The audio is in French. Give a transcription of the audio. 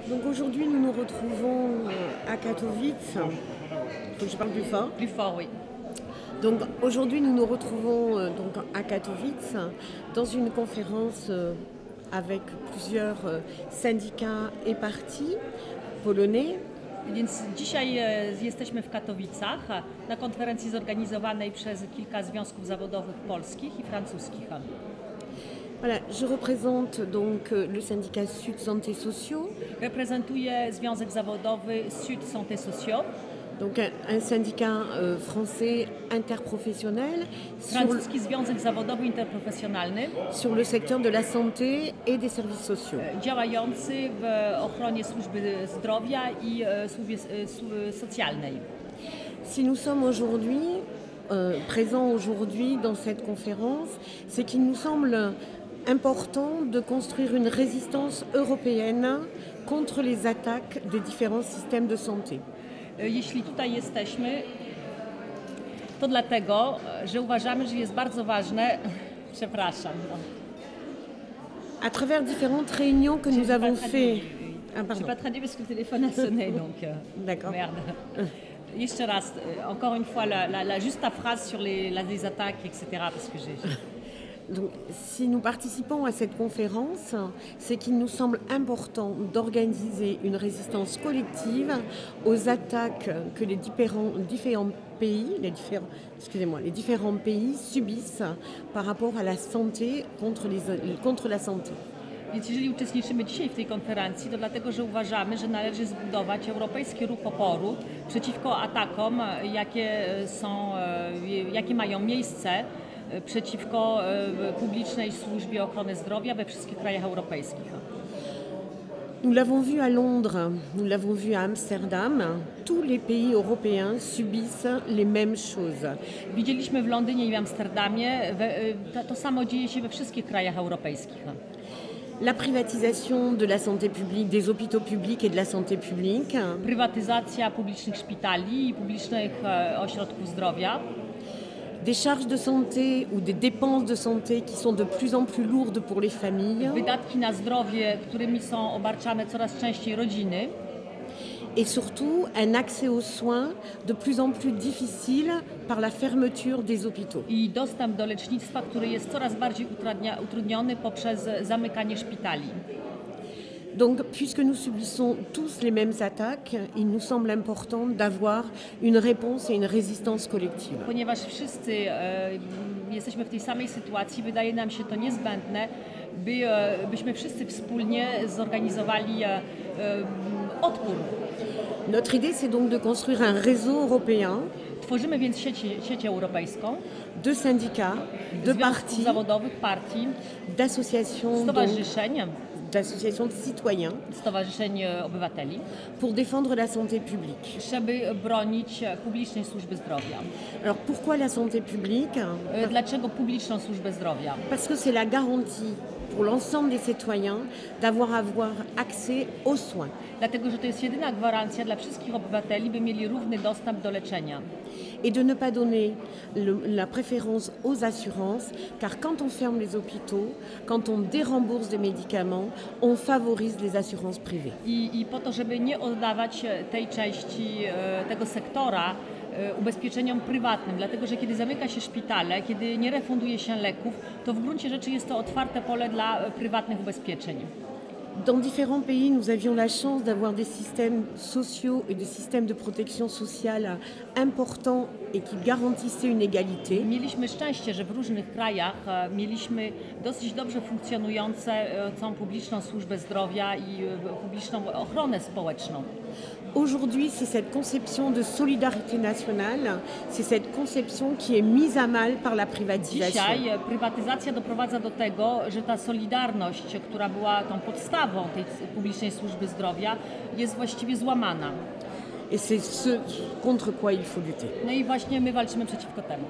Donc aujourd'hui, nous nous retrouvons à Katowice. Il faut que je parle plus fort. Plus fort, oui. Donc aujourd'hui, nous nous retrouvons donc à Katowice dans une conférence avec plusieurs syndicats et partis polonais. Więc dzisiaj jesteśmy w Katowicach na konferencji zorganizowanej przez kilka związków zawodowych polskich i francuskich. Voilà, je représente donc le syndicat Sud Santé Sociaux. Reprezentuję Związek Zawodowy Sud Santé Sociaux. Donc un syndicat français interprofessionnel Francuski Związek Zawodowy Interprofesjonalny sur le secteur de la santé et des services sociaux. Działający w ochronie służby zdrowia i służbie socjalnej. Si nous sommes aujourd'hui présents aujourd'hui dans cette conférence, c'est qu'il nous semble important de construire une résistance européenne contre les attaques des différents systèmes de santé. Jeśli tutaj jesteśmy, to dlatego, że uważamy, że jest bardzo ważne, przepraszam. À travers différentes réunions que nous avons fait... Je n'ai pas traduit parce que le téléphone a sonné, donc D'accord. merde. Jeszcze raz, encore une fois, juste la phrase sur les attaques, etc. Parce que j'ai... Donc, si nous participons à cette conférence, c'est qu'il nous semble important d'organiser une résistance collective aux attaques que les différents pays subissent par rapport à la santé, contre la santé. Więc jeżeli uczestniczymy dzisiaj w tej konferencji, to dlatego, że uważamy, że należy zbudować europejski ruch oporu przeciwko atakom, jakie mają miejsce przeciwko publicznej służbie ochrony zdrowia we wszystkich krajach europejskich. Nous l'avons vu à Londres, nous l'avons vu à Amsterdam, tous les pays européens subissent les mêmes choses. Widzieliśmy w Londynie i w Amsterdamie, to samo dzieje się we wszystkich krajach europejskich. La privatisation de la santé publique, des hôpitaux publics et de la santé publique. Prywatyzacja publicznych szpitali i publicznych ośrodków zdrowia. Des charges de santé ou des dépenses de santé qui sont de plus en plus lourdes pour les familles. Wydatki na zdrowie, którymi są obarczane coraz częściej rodziny. Et surtout un accès aux soins de plus en plus difficile par la fermeture des hôpitaux. I dostęp do lecznictwa, który jest coraz bardziej utrudniony poprzez zamykanie szpitali. Donc, puisque nous subissons tous les mêmes attaques, il nous semble important d'avoir une réponse et une résistance collective. Ponieważ wszyscy jesteśmy w tej samej sytuacji, wydaje nam się to niezbędne, byśmy wszyscy wspólnie zorganizowali odpór. Notre idée, c'est donc de construire un réseau européen. Tworzymy więc sieć europejską. De syndicats, de partis, zawodowych, partii, d'associations, stowarzyszeń, d'associations de citoyens, stowarzyszeń obywateli, pour défendre la santé publique. Żeby bronić publicznej służby zdrowia. Alors pourquoi la santé publique? Dlaczego publiczną służbę zdrowia? Parce que c'est la garantie pour l'ensemble des citoyens d'avoir accès aux soins. Dlatego, że to jest jedyna gwarancja dla wszystkich obywateli, by mieli równy dostęp do leczenia. Et de ne pas donner la préférence aux assurances, car quand on ferme les hôpitaux, quand on dérembourse des médicaments, on favorise les assurances privées. I po to, żeby nie oddawać tej części tego sektora ubezpieczeniom prywatnym, dlatego że kiedy zamyka się szpitale, kiedy nie refunduje się leków, to w gruncie rzeczy jest to otwarte pole dla prywatnych ubezpieczeń. Dans différents pays, nous avions la chance d'avoir des systèmes sociaux et des systèmes de protection sociale importants et qui garantissaient une égalité. Mieliśmy szczęście, że w różnych krajach mieliśmy dosyć dobrze funkcjonującą publiczną służbę zdrowia i publiczną ochronę społeczną. Aujourd'hui, c'est cette conception de solidarité nationale, c'est cette conception qui est mise à mal par la privatisation. Dzisiaj prywatyzacja doprowadza do tego, że ta solidarność, która była tą podstawą tej publicznej służby zdrowia, jest właściwie złamana. Et c'est ce contre quoi il faut lutter. No i właśnie my walczymy przeciwko temu.